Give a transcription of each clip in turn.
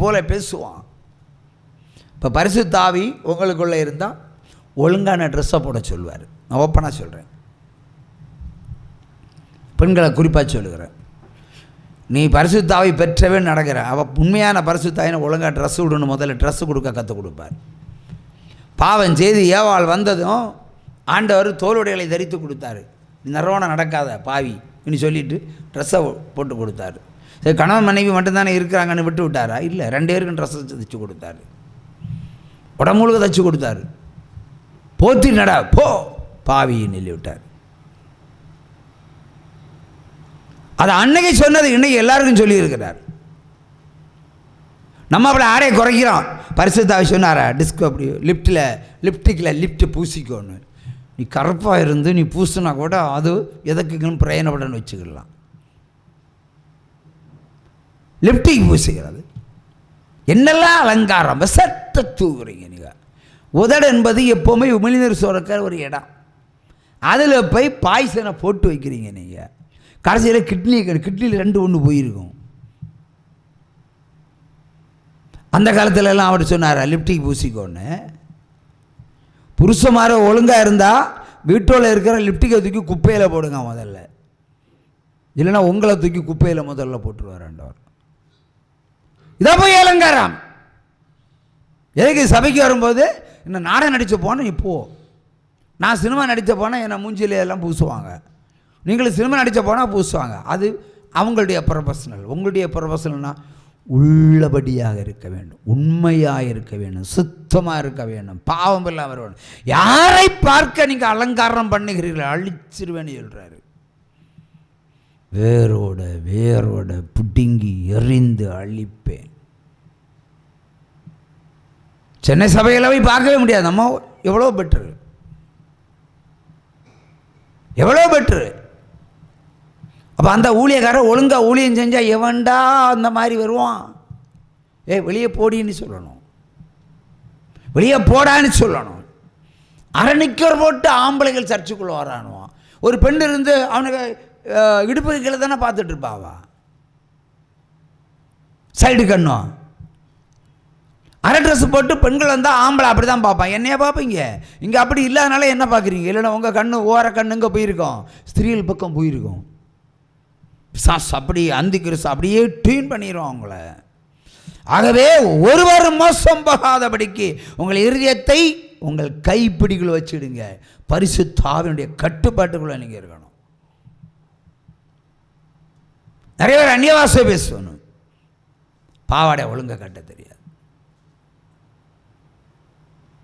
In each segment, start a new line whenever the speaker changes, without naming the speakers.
போல பேசுவான். இப்போ பரிசுத்த ஆவி உங்களுக்குள்ளே இருந்தால் ஒழுங்கான ட்ரெஸ்ஸை போட சொல்லுவார். நான் ஓப்பனாக சொல்கிறேன், பெண்களை குறிப்பாக சொல்லுகிறேன். நீ பரிசுத்த ஆவி பெற்றவே நடக்கிற அவள் உண்மையான பரிசுத்த ஆவினை ஒழுங்காக ட்ரெஸ்ஸு விடணும். முதல்ல ட்ரெஸ்ஸு கொடுக்க கற்றுக் கொடுப்பார். பாவம் செய்து ஏவாள் வந்ததும் ஆண்டவர் தோலுடைகளை தரித்து கொடுத்தாரு. நிர்வாணம் நடக்காத பாவி இனி சொல்லிவிட்டு ட்ரெஸ்ஸை போட்டு கொடுத்தாரு. சரி, கணவன் மனைவி மட்டும்தானே இருக்கிறாங்கன்னு விட்டு விட்டாரா? இல்லை, 2 பேருக்கும் ட்ரெஸ்ஸை தைச்சு கொடுத்தாரு. உடம்புழுக தைச்சு கொடுத்தாரு. போத்தி நடா போ பாவின்னு சொல்லி விட்டார். அது அன்னைக்கு சொன்னது இன்னைக்கு எல்லாருக்கும் சொல்லியிருக்கிறார். நம்ம அப்படி ஆடையை குறைக்கிறோம். பரிசுத்தாவி சொன்னாரா டிஸ்க் அப்படி லிப்டிக்கில் லிப்ட் பூசிக்கோன்னு. நீ கருப்பாக இருந்து நீ பூசினா கூட அது எதுக்குன்னு பிரயோஜனப்படன்னு வச்சுக்கலாம். லிப்டிக் பூசிக்கிறது என்னெல்லாம் அலங்காரம் விசத்த தூக்குறீங்க நீங்கள். உதடு என்பது எப்போவுமே உமிழ்நீர் சுரக்கிற ஒரு இடம். அதில் போய் பாய்சனை போட்டு வைக்கிறீங்க நீங்கள். கடைசியில் கிட்னியில் 2 ஒன்று போயிருக்கும். அந்த காலத்துலலாம் அவர் சொன்னார் லிப்டிக் பூசிக்கோன்னு. புருஷமார ஒழுங்காக இருந்தால் வீட்டோவில் இருக்கிற லிப்டிக்கை தூக்கி குப்பையில் போடுங்க முதல்ல. இல்லைன்னா உங்களை தூக்கி குப்பையில் முதல்ல போட்டுருவார் ஆண்டவர். இதான் போய் அலங்காரம். எதுக்கு சபைக்கு வரும்போது இன்னும் நாடகம் நடித்த போனால் இப்போ நான் சினிமா நடித்த போனால் என்னை மூஞ்சில எல்லாம் பூசுவாங்க. நீங்களும் சினிமா நடித்த போனால் பூசுவாங்க. அது அவங்களுடைய ப்ரொஃபஷனல். உங்களுடைய ப்ரொஃபஷனல்னால் உள்ளபடியாக இருக்க வேண்டும், உண்மையாக இருக்க வேண்டும், சுத்தமாக இருக்க வேண்டும், பாவம் இல்லாமல் வேணும். யாரை பார்க்க நீங்கள் அலங்காரம் பண்ணுகிறீர்கள் அழிச்சிருவேன்னு சொல்கிறாரு. வேரோட புடுங்கி எறிந்து அழிப்பேன். சென்னை சபையில் போய் பார்க்கவே முடியாது. நம்ம எவ்வளோ பெட்ரு. அப்போ அந்த ஊழியக்காரர் ஒழுங்காக ஊழியம் செஞ்சால் எவன்டா அந்த மாதிரி வருவான்? வெளியே போடின்னு சொல்லணும், வெளியே போடான்னு சொல்லணும். அரணிக்கர் போட்டு ஆம்பளைகள் சர்ச்சுக்குள்ளே வரானுவான். ஒரு பெண் இருந்து அவனுக்கு இடுப்பு கீழே தானே பார்த்துட்டு இருப்பாவா, சைடு கண்ணும். அரை ட்ரெஸ் போட்டு பெண்கள் வந்தால் ஆம்பளை அப்படி தான் பார்ப்பான். என்னையா பார்ப்பீங்க? இங்கே அப்படி இல்லாதனால என்ன பார்க்குறீங்க? இல்லைன்னா உங்கள் கண்ணு ஓர கண்ணு இங்கே போயிருக்கோம், ஸ்திரீகள் பக்கம் போயிருக்கோம். அப்படி அந்திகிறிஸ்து அப்படியே ட்யூன் பண்ணிடுவோம் அவங்கள. ஆகவே ஒருவர் மோசம் போகாதபடிக்கு உங்கள் இருதயத்தை உங்கள் கைப்பிடிக்குள்ள வச்சுடுங்க. பரிசுத்த ஆவியினுடைய கட்டுப்பாட்டுக்குள்ள நீங்கள் இருக்கணும். நிறைய பேர் அந்நிய பாஷை பேசணும், பாவாடை ஒழுங்க கட்ட தெரியாது.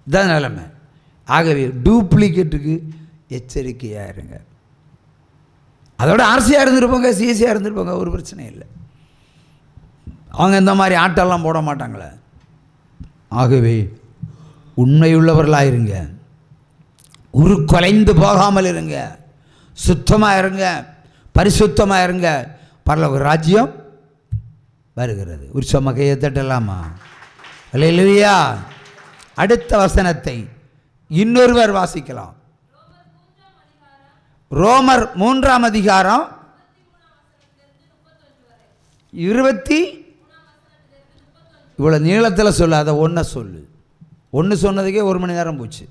இதுதான் நிலைமை. ஆகவே டூப்ளிகேட்டுக்கு எச்சரிக்கையாக இருங்க. அதோட ஆர்சியாக இருந்துருப்பாங்க, சிஎஸ்சியாக இருந்துருப்பாங்க, ஒரு பிரச்சனை இல்லை. அவங்க இந்த மாதிரி ஆட்டெல்லாம் போட மாட்டாங்களே. ஆகவே உண்மையுள்ளவர்களாக இருங்க, உருக்குலைந்து போகாமல் இருங்க, சுத்தமாக இருங்க, பரிசுத்தமாக இருங்க. பரலோக ராஜ்யம் வருகிறது. உற்சவமாக கையை தட்டலாமா? அல்லேலூயா. அடுத்த வசனத்தை இன்னொருவர் வாசிக்கலாம். ரோமர் 3ஆம் அதிகாரம் 20 இவ்வளோ நீளத்தில் சொல்லாத ஒன்றை சொல்லு. ஒன்று சொன்னதுக்கே 1 மணி நேரம் போச்சு.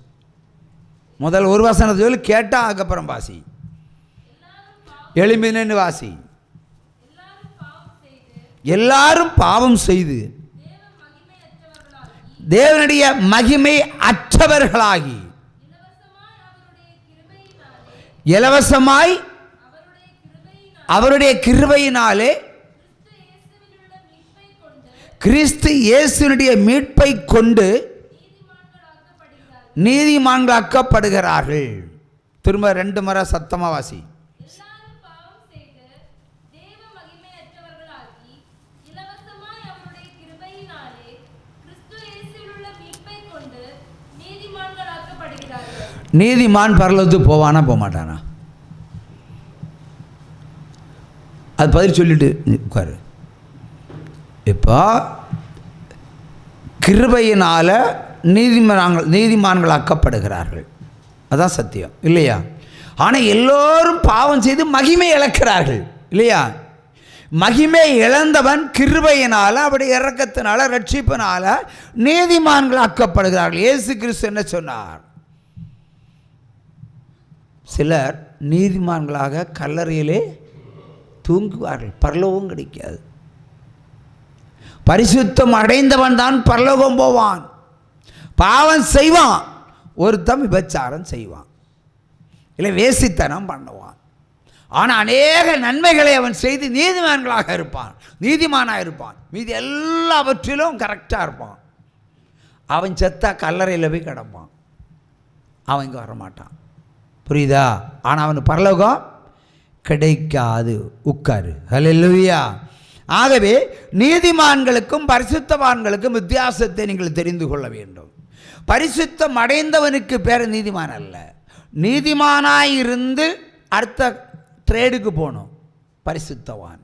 முதல் ஒரு வசனத்தை சொல்லி கேட்டால் அதுக்கப்புறம் வாசி. எளிமைன்னு வாசி. எல்லாரும் பாவம் செய்து தேவனுடைய மகிமை அற்றவர்களாகி இலவசமாய் அவருடைய கிருபையினாலே கிறிஸ்து இயேசுவினுடைய மீட்பை கொண்டு நீதிமான்களாக்கப்படுகிறார்கள். திரும்ப 2 முறை சத்தமாக வாசி. நீதிமான் பரலோகத்துக்கு போவானா போக மாட்டானா? அது பதில் சொல்லிட்டு உட்காரு. இப்போ கிருபையினால் நீதிமான்களாக்கப்படுகிறார்கள், அதான் சத்தியம் இல்லையா? ஆனால் எல்லோரும் பாவம் செய்து மகிமை இழக்கிறார்கள் இல்லையா? மகிமை இழந்தவன் கிருபையினால, அவருடைய இரக்கத்தினால, ரட்சிப்பினால நீதிமான்கள் ஆக்கப்படுகிறார்கள். இயேசு கிறிஸ்து என்ன சொன்னார்? சிலர் நீதிமான்களாக கல்லறையிலே தூங்குவார்கள், பரலோகம் கிடைக்காது. பரிசுத்தம் அடைந்தவன் தான் பரலோகம் போவான். பாவம் செய்வான், ஒருத்தன் விபச்சாரம் செய்வான், இல்லை வேசித்தனம் பண்ணுவான். ஆனால் அநேக நன்மைகளை அவன் செய்து நீதிமான்களாக இருப்பான், நீதிமானாக இருப்பான். மீதி எல்லாவற்றிலும் கரெக்டாக இருப்பான். அவன் செத்தா கல்லறையில் போய் கிடப்பான், அவன் இங்கே வரமாட்டான். புரியுதா? ஆனால் அவனுக்கு பரலோகம் கிடைக்காது. உட்காரு. ஹல்லேலூயா. ஆகவே நீதிமான்களுக்கும் பரிசுத்தவான்களுக்கும் வித்தியாசத்தை நீங்கள் தெரிந்து கொள்ள வேண்டும். பரிசுத்தம் அடைந்தவனுக்கு பேர் நீதிமான் அல்ல. நீதிமானாயிருந்து அடுத்த ட்ரேடுக்கு போகணும் பரிசுத்தவான்.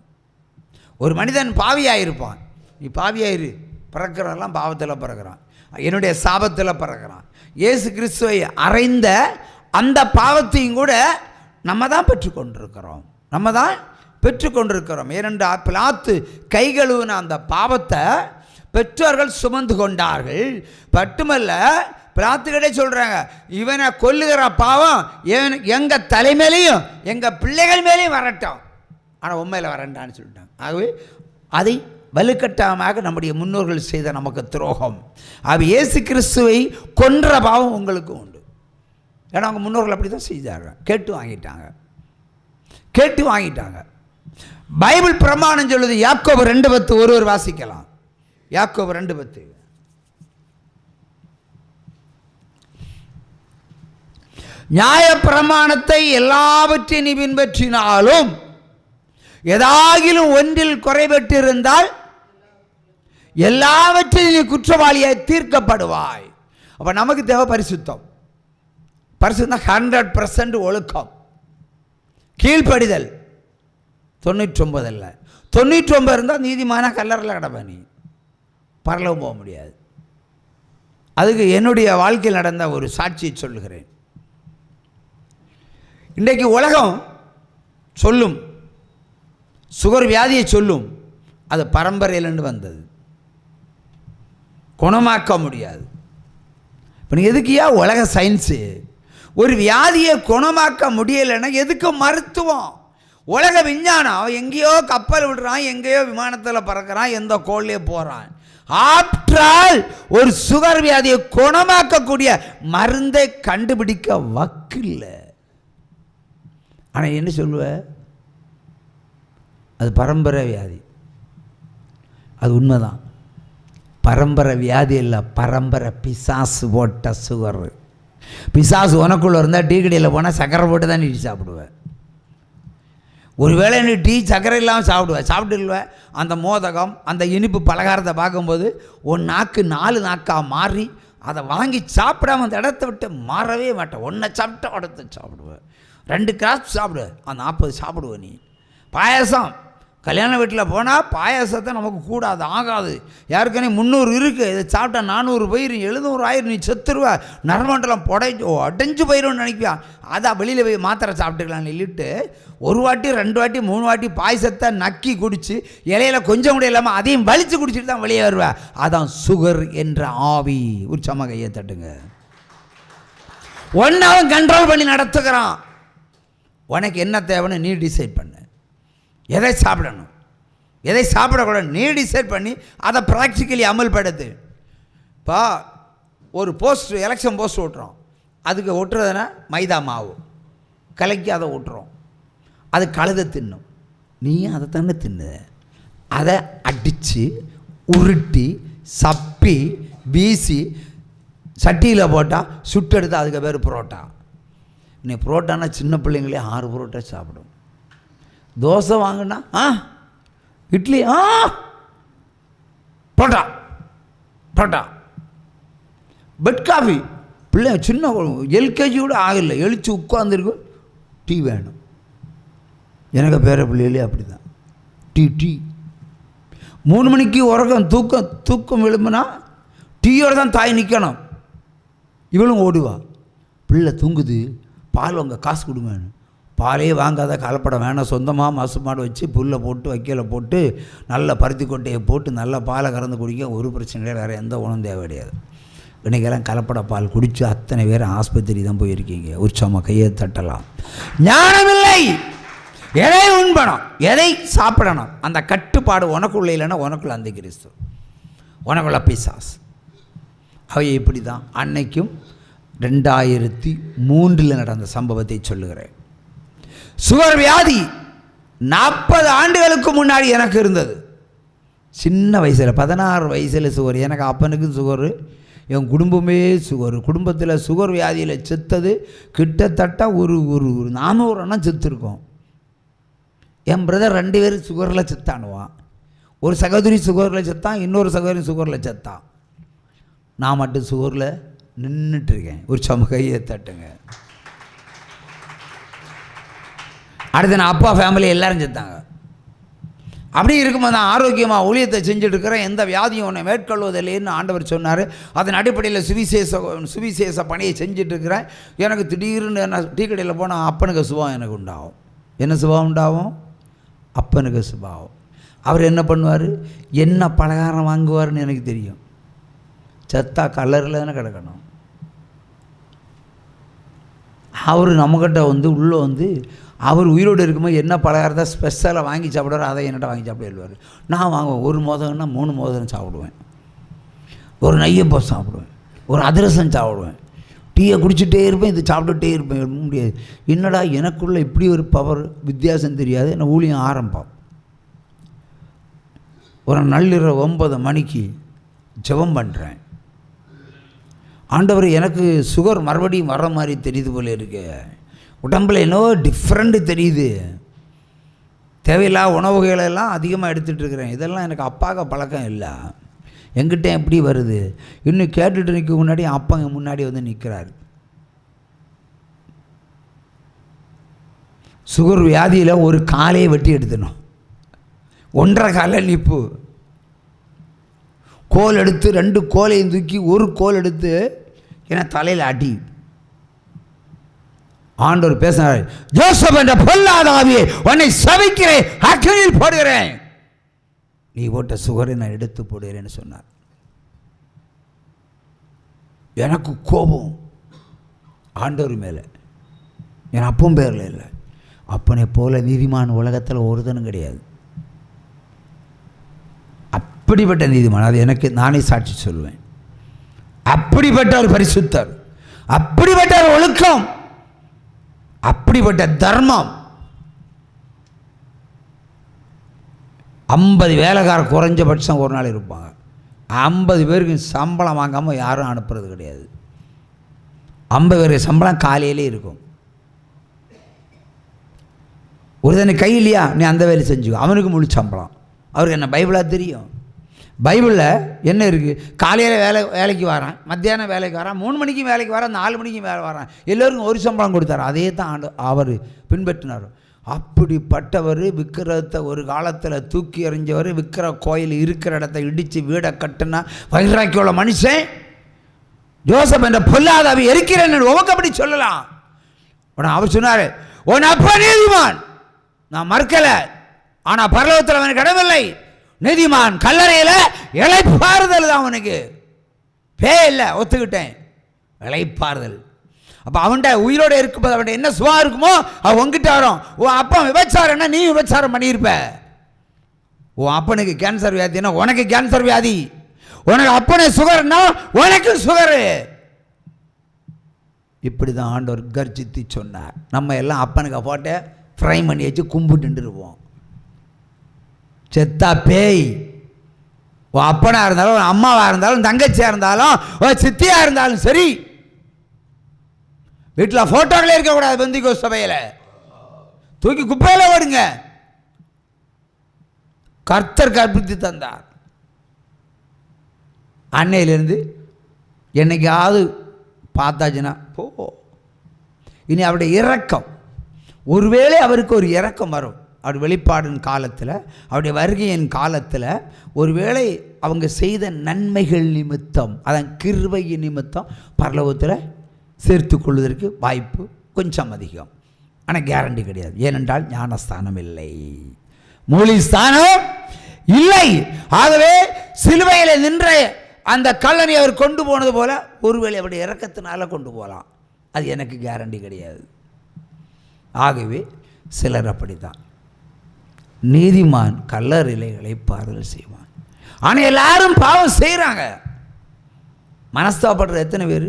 ஒரு மனிதன் பாவியாயிருப்பான். நீ பாவியாயிரு, பிறக்கிறதெல்லாம் பாவத்தில் பிறக்கிறான், என்னுடைய சாபத்தில் பிறக்கிறான். இயேசு கிறிஸ்துவை அறைந்த அந்த பாவத்தையும் கூட நம்ம தான் பெற்றுக்கொண்டிருக்கிறோம், நம்ம தான் பெற்றுக்கொண்டிருக்கிறோம். ஏனென்றால் பிலாத்து கை கழுவின அந்த பாவத்தை பெற்றோர்கள் சுமந்து கொண்டார்கள். மட்டுமல்ல, பிலாத்துக்கிட்டே சொல்கிறாங்க, இவனை கொல்லுகிற பாவம் எங்கள் தலைமையிலையும் எங்கள் பிள்ளைகள் மேலேயும் வரட்டும், ஆனால் உண்மையில் வரண்டான்னு சொல்லிட்டாங்க. ஆகவே அதை வலுக்கட்டாயமாக நம்முடைய முன்னோர்கள் செய்த நமக்கு துரோகம். அது இயேசு கிறிஸ்துவை கொன்ற பாவம் உங்களுக்கு உண்டு. ஏன்னா அவங்க முன்னோர்கள் அப்படி தான் செய்தாங்க, கேட்டு வாங்கிட்டாங்க. பைபிள் பிரமாணம் சொல்லுது. யாக்கோபு 2:10 ஒருவர் வாசிக்கலாம். யாக்கோபு 2:10. நியாய பிரமாணத்தை எல்லாவற்றையும் நீ பின்பற்றினாலும் ஏதாகிலும் ஒன்றில் குறைபட்டிருந்தால் எல்லாவற்றையும் நீ குற்றவாளியாய் தீர்க்கப்படுவாய். அப்போ நமக்கு தேவை பரிசுத்தம். பரிசுத்தம் 100% ஒழுக்கம், கீழ்ப்படிதல். 99 அல்ல, 99 இருந்தால் நீதிமான கல்லறையில் கிடப்ப, நீ பரலோகம் போக முடியாது. அதுக்கு என்னுடைய வாழ்க்கையில் நடந்த ஒரு சாட்சியை சொல்லுகிறேன். இன்றைக்கு உலகம் சொல்லும், சுகர் வியாதியை சொல்லும், அது பரம்பரையிலிருந்து வந்தது, குணமாக்க முடியாது. இப்போ நீ எதுக்கியா உலக சயின்ஸு? ஒரு வியாதியை குணமாக்க முடியலைன்னா எதுக்கு மருத்துவம்? உலக விஞ்ஞானம் எங்கேயோ கப்பல் விடுறான், எங்கேயோ விமானத்தில் பறக்கிறான், எந்த கோள்லையே போகிறான். ஆப்டரால் ஒரு சுகர் வியாதியை குணமாக்கக்கூடிய மருந்தை கண்டுபிடிக்க வக்கில்லை. ஆனால் என்ன சொல்லுவ? அது பரம்பரை வியாதி. அது உண்மைதான், பரம்பரை வியாதி இல்லை, பரம்பரை பிசாசு போட்ட சுகர். பிசாசு உனக்குள்ளே இருந்தால் டீ கடையில் போனால் சக்கரை போட்டு தான் நீ டீ சாப்பிடுவேன். ஒருவேளை நீ டீ சக்கரை இல்லாமல் சாப்பிட்டுருவேன். அந்த மோதகம், அந்த இனிப்பு பலகாரத்தை பார்க்கும்போது உன் நாக்கு 4 நாக்காக மாறி அதை வாங்கி சாப்பிடாம அந்த இடத்த விட்டு மாறவே மாட்டேன். ஒன்றை சாப்பிட்டா அடுத்த சாப்பிடுவேன், 2 கிராஸ் சாப்பிடுவேன், 40 சாப்பிடுவேன். நீ பாயசம் கல்யாண வீட்டில் போனால் பாயாசத்தை நமக்கு கூடாது, ஆகாது. யாருக்கனே 300 இருக்குது, இதை சாப்பிட்டா 400 போயிடும், 700 ஆயிரம், நீ செத்துருவா, நரமண்டலம் அடைஞ்சு போயிடும்னு நினைப்பியா. அதான் வெளியில் போய் மாத்திரை சாப்பிட்டுக்கலாம் இல்லிட்டு 1 வாட்டி 2 வாட்டி 3 வாட்டி பாயசத்தை நக்கி குடித்து இலையில கொஞ்சம் கூட இல்லாமல் அதையும் வலித்து குடிச்சிட்டு தான் வெளியே வருவேன். அதான் சுகர் என்ற ஆவி. உற்சாகமாக கையை தட்டுங்க. ஒன்றாவும் கண்ட்ரோல் பண்ணி நடத்துக்கிறான். உனக்கு என்ன தேவைன்னு நீ டிசைட் பண்ணு. எதை சாப்பிடணும், எதை சாப்பிடக்கூடாது நீ டிசைட் பண்ணி அதை ப்ராக்டிக்கலி அமல்படுத்து. இப்போ ஒரு போஸ்ட், எலெக்ஷன் போஸ்ட் ஓட்டுறோம், அதுக்கு ஒட்டுறதுனா மைதா மாவு கலக்கி அதை ஓட்டுறோம், அது கழுதை தின்னும், நீ அதை தானே தின்னு. அதை அடித்து உருட்டி சப்பி வீசி சட்டியில் போட்டால் சுட்டு எடுத்து அதுக்கு பேர் புரோட்டா. நீ புரோட்டானா சின்ன பிள்ளைங்களே 6 புரோட்டா சாப்பிடும். தோசை வாங்கினா இட்லி புரோட்டா புரோட்டா. பெட் காஃபி பிள்ளை சின்ன எல்கேஜி கூட ஆகலை, எழுச்சி உட்காந்துருக்கு, டீ வேணும். எனக்கு பேர பிள்ளைகளே அப்படி தான், டீ 3 மணிக்கு உறக்கம் தூக்கம் எழும்புனா டீயோடு தான் தாய் நிற்கணும். இவளும் ஓடுவா, பிள்ளை தூங்குது, பால் உங்கள் காசு கொடுங்க, பாலே வாங்காத கலப்படம் வேணாம், சொந்தமாக மாசு மாடு வச்சு புல்லை போட்டு வைக்கல போட்டு நல்ல பருத்தி கொட்டையை போட்டு நல்ல பாலை கறந்து குடிக்க ஒரு பிரச்சனை கிடையாது, வேறு எந்த உணவும் தேவை கிடையாது. இன்றைக்கெல்லாம் கலப்பட பால் குடித்து அத்தனை பேர் ஆஸ்பத்திரி தான் போயிருக்கீங்க. உற்சவமாக கையை தட்டலாம். ஞானமில்லை. எதை உண்பணும், எதை சாப்பிடணும், அந்த கட்டுப்பாடு உனக்குள்ள இல்லைன்னா உனக்குள்ள அந்த கிறிஸ்து, உனக்குள்ள பிசாஸ். அவை இப்படி தான். அன்னைக்கும் 2003 நடந்த சம்பவத்தை சொல்லுகிறேன். சுகர் வியாதி 40 ஆண்டுகளுக்கு முன்னாடி எனக்கு இருந்தது. சின்ன வயசில் 16 வயசில் சுகர். எனக்கு அப்பனுக்கும் சுகரு, என் குடும்பமே சுகர். குடும்பத்தில் சுகர் வியாதியில் செத்தது கிட்டத்தட்ட ஒரு 400 அண்ணன் செத்துருக்கோம். என் பிரதர் 2 பேர் சுகரில் செத்தானுவான். ஒரு சகோதரி சுகரில் செத்தான், இன்னொரு சகோதரி சுகரில் செத்தான். நான் மட்டும் சுகரில் நின்றுட்டுருக்கேன். ஒரு கையை தட்டுங்க. அடுத்து நான் அப்பா ஃபேமிலி எல்லோரும் செத்தாங்க. அப்படி இருக்கும்போது நான் ஆரோக்கியமாக ஊழியத்தை செஞ்சுட்ருக்கிறேன். எந்த வியாதியும் உன்னை மேற்கொள்வதில்லைன்னு ஆண்டவர் சொன்னார். அதன் அடிப்படையில் சுவிசேஷ பணியை செஞ்சிட்ருக்கிறேன். எனக்கு திடீர்னு நான் டீ கடையில் போனால் அப்பனுக்கு சுபாவம் எனக்கு உண்டாகும். என்ன சுபாவம் உண்டாகும்? அப்பனுக்கு சுபாவம். அவர் என்ன பண்ணுவார், என்ன பலகாரம் வாங்குவார்னு எனக்கு தெரியும். செத்தா கலரில் தானே கிடக்கணும். அவர் நம்மக்கிட்ட உள்ளே அவர் உயிரோடு இருக்கும்போது என்ன பலகாரத்தை ஸ்பெஷலாக வாங்கி சாப்பிடுவார், அதை என்கிட்ட வாங்கி சாப்பிட எழுவார். நான் வாங்குவேன். ஒரு மோதகம்னா 3 மோதகம் சாப்பிடுவேன், ஒரு நெய்யப்பம் சாப்பிடுவேன், ஒரு அதிரசம் சாப்பிடுவேன், டீயை குடிச்சிட்டே இருப்பேன், இது சாப்பிட்டுட்டே இருப்பேன். முடியாது. என்னடா எனக்குள்ளே இப்படி ஒரு பவர் வித்தியாசம் தெரியாது. என்ன ஊழியம் ஆரம்பம். ஒரு நள்ளிரவு 9 மணிக்கு ஜெபம் பண்ணுறேன். ஆண்டவர், எனக்கு சுகர் மறுபடியும் வர்ற மாதிரி தெரியுது போல இருக்கு, உடம்பில் என்னவோ டிஃப்ரெண்ட்டு தெரியுது, தேவையில்லாத உணவுகளெல்லாம் அதிகமாக எடுத்துகிட்ருக்கிறேன். இதெல்லாம் எனக்கு அப்பாவுக்கு பழக்கம் இல்லை, எங்கிட்ட எப்படி வருது? இன்னும் கேட்டுட்டு நிற்க முன்னாடி அப்பா முன்னாடி நிற்கிறாரு. சுகர் வியாதியில் ஒரு காலையை வெட்டி எடுத்துனோம். 1.5 காலை நிப்பு. கோல் எடுத்து 2 கோலையும் தூக்கி ஒரு கோல் எடுத்து என தலையில் அடி. ஆண்டவர் பேசினார், ஜோசப் என்ற பொல்லாத ஆவியை உன்னை சபிக்கிறேன், அக்கினியில் போடுகிறேன், நீ போட்ட சுகரை நான் எடுத்து போடுகிறேன்னு சொன்னார். எனக்கு கோபம் ஆண்டவர் மேலே, என் அப்பன் பேரில் இல்லை. அப்பனை போல நீதிமான் உலகத்தில் ஒருத்தனும் கிடையாது. அப்படிப்பட்ட நீதிமான், அது எனக்கு நானே சாட்சி சொல்லுவேன். அப்படிப்பட்ட ஒரு பரிசுத்தர், அப்படிப்பட்ட ஒரு ஒழுக்கம், அப்படிப்பட்ட தர்மம். 50 வேலைக்கார குறைஞ்சபட்சம் ஒரு நாள் இருப்பாங்க. 50 பேருக்கு சம்பளம் வாங்காமல் யாரும் அனுப்புறது கிடையாது. 50 பேருக்கு சம்பளம் காலையிலே இருக்கும். ஒருத்தனை கை இல்லையா, நீ அந்த வேலை செஞ்சுக்கோ, அவனுக்கு முழு சம்பளம். அவருக்கு என்ன பைபிளாக தெரியும்? பைபிளில் என்ன இருக்குது? காலையில் வேலைக்கு வரான், மத்தியானம் வேலைக்கு வரான், 3 மணிக்கு வேலைக்கு வரான், 4 மணிக்கு வேலை வரான், எல்லோருக்கும் ஒரு சம்பளம் கொடுத்தார். அதே தான் அவர் பின்பற்றினார். அப்படிப்பட்டவர் விக்கிரகத்தை ஒரு காலத்தில் தூக்கி எறிஞ்சவர். விக்கிர கோயில் இருக்கிற இடத்த இடித்து வீடை கட்டுனா வைராக்கியுள்ள மனுஷன். ஜோசப் என்ற பொல்லாதாவி எரிக்கிறேன்னு உமக்கு அப்படி சொல்லலாம். உடனே அவர் சொன்னார், உன் அப்பா நீதிமான், நான் மறுக்கலை, ஆனால் பரலோகத்தில் அவனுக்கு இடமில்லை. நீதிமான் கல்லறையில் இளைப்பாறுதல் தான் அவனுக்கு, பே இல்லை, ஒத்துக்கிட்டேன், இளைப்பாறுதல். அப்போ அவன்கிட்ட உயிரோடு இருக்கும்போது அவன்கிட்ட என்ன சுவா இருக்குமோ அவன் உங்ககிட்ட வரும். உன் அப்பா விபச்சாரம்னா நீ விபச்சாரம் பண்ணியிருப்ப. உன் அப்பனுக்கு கேன்சர் வியாதினா உனக்கு கேன்சர் வியாதி, உனக்கு அப்பனே சுகர்னா உனக்கு சுகரு. இப்படி தான் ஆண்டவர் கர்ஜித்து சொன்னார். நம்ம எல்லாம் அப்பனுக்கு போட்டு ஃப்ரை பண்ணி வச்சு கும்பிட்டு இருப்போம். செத்தா பேய். உன் அப்பனாக இருந்தாலும், உன் அம்மாவாக இருந்தாலும், தங்கச்சியாக இருந்தாலும், உன் சித்தியாக இருந்தாலும் சரி, வீட்டில் ஃபோட்டோக்களே இருக்கக்கூடாது. பெந்திகோ சபையில் தூக்கி குப்பையில் ஓடுங்க. கர்த்தர் கற்பித்து தந்தார். அன்னையிலேருந்து என்னைக்காவது பார்த்தாச்சுன்னா போ. இனி அவருடைய இரக்கம், ஒருவேளை அவருக்கு ஒரு இரக்கம் வரும். அவர் வெளிப்பாடின் காலத்தில், அவருடைய வருகையின் காலத்தில் ஒருவேளை அவங்க செய்த நன்மைகள் நிமித்தம், அதன் கிருபையின் நிமித்தம் பரலோகத்தில் சேர்த்து கொள்வதற்கு வாய்ப்பு கொஞ்சம் அதிகம். ஆனால் கேரண்டி கிடையாது. ஏனென்றால் ஞானஸ்தானம் இல்லை, மூலி ஸ்தானம் இல்லை. ஆகவே சிலுவையில் நின்ற அந்த கல்லனை அவர் கொண்டு போனது போல ஒருவேளை அவருடைய இரக்கத்தினால கொண்டு போகலாம், அது எனக்கு கேரண்டி கிடையாது. ஆகவே சிலர் அப்படித்தான், நீதிமான் கல்லறையிலே இளைப்பாறுதல் செய்வான். ஆனால் எல்லாரும் பாவம் செய்கிறாங்க. மனஸ்தாபப்படுற எத்தனை பேர்?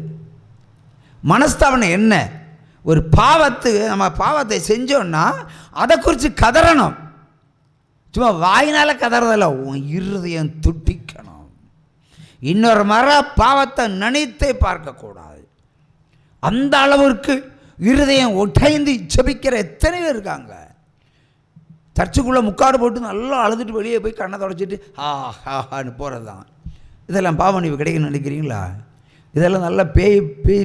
மனஸ்தாபனை என்ன? ஒரு பாவத்துக்கு நம்ம பாவத்தை செஞ்சோன்னா அதை குறித்து கதறணும். சும்மா வாயினால் கதறதில்ல, உன் இருதயம் துட்டிக்கணும். இன்னொரு மர பாவத்தை நினைத்தே பார்க்கக்கூடாது. அந்த அளவிற்கு இருதயம் உடைந்து செபிக்கிற எத்தனை பேர் இருக்காங்க. சர்ச்சுக்குள்ளே முக்காடு போட்டு நல்லா அழுதுட்டு வெளியே போய் கண்ணை தொடச்சிட்டு ஹான்னு போகிறது தான். இதெல்லாம் பாவமன்னிப்பு கிடைக்குன்னு நினைக்கிறீங்களா? இதெல்லாம் நல்லா பேய்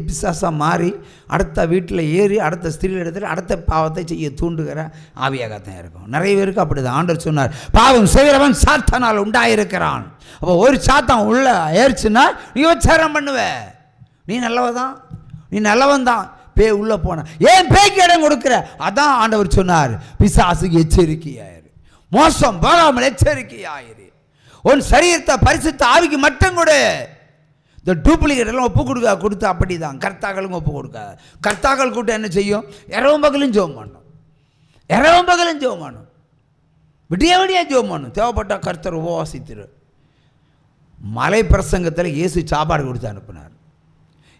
பிசாசாக மாறி அடுத்த வீட்டில் ஏறி அடுத்த ஸ்திரீகள் இடத்துல அடுத்த பாவத்தை செய்ய தூண்டுகிற ஆவியாகத்தான் இருக்கும். நிறைய பேருக்கு அப்படி தான் ஆண்டவர் சொன்னார், பாவம் செய்கிறவன் சாத்தானால் உண்டாயிருக்கிறான். அப்போ ஒரு சாத்தான் உள்ள ஏறிச்சுன்னா நீ உச்சாரம் பண்ணுவ, நீ நல்லவதான், நீ நல்லவன் தான். பேய் உள்ளே போன ஏன் பேய்க்கு இடம் கொடுக்குற? அதான் ஆண்டவர் சொன்னார், பிசாசுக்கு எச்சரிக்கையாயிரு, மோசம் போகாமல் எச்சரிக்கையாயிரு, உன் சரீரத்தை பரிசுத்த ஆவிக்கு மட்டும் கொடு. இந்த டூப்ளிகேட் எல்லாம் ஒப்பு கொடுத்து அப்படி தான் கர்த்தாக்களும் ஒப்பு கொடுக்காது. கர்த்தாக்கள் கூட்டம் என்ன செய்யும்? இரவும் பகலும் ஜெபம் பண்ணும், இரவும் பகலும் ஜெபம் பண்ணும், விடிய விடிய ஜெபம் பண்ணும். தேவைப்பட்டால் கர்த்தர் உபவாசித்திரு. மலை பிரசங்கத்தில் இயேசு சாப்பாடு கொடுத்து அனுப்பினார்.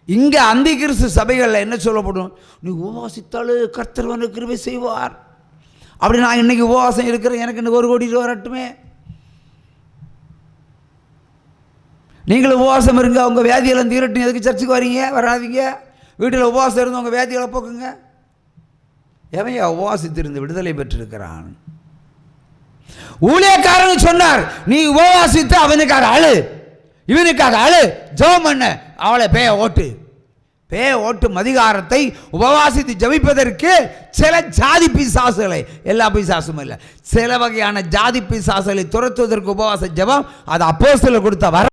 இங்கே அந்தி கிறிஸ்து சபைகளில் என்ன சொல்லப்படும்? நீ உபவாசித்தாலும் கர்த்தர் வந்து கிருபை செய்வார். அப்படி நான் இன்றைக்கி உபவாசம் இருக்கிறேன், எனக்கு இன்னைக்கு 1 கோடி ரூபா வரட்டுமே. நீங்களும் உபவாசம் இருங்க, உங்கள் வியாதியெல்லாம் தீரட்டும். எதுக்கு சர்ச்சுக்கு வரீங்க? வராதிங்க. வீட்டில் உபவாசம் இருந்து உங்கள் வியாதிகளை போக்குங்க. எவையா உபவாசித்திருந்து விடுதலை பெற்றிருக்கிறான்? ஊழியக்காரன் சொன்னார், நீ உபவாசித்து அவனுக்காக அழு, இவனுக்காக அழு, ஜெபம் பண்ண, அவளை பேய ஓட்டு. பேய ஓட்டும் அதிகாரத்தை உபவாசித்து ஜபிப்பதற்கு சில ஜாதி பிசாசுகளை, எல்லா பிசாசும் இல்லை, சில வகையான ஜாதி பிசாசுகளை துரத்துவதற்கு உபவாச ஜெபம் அது அப்போஸ்தலர் கொடுத்த வர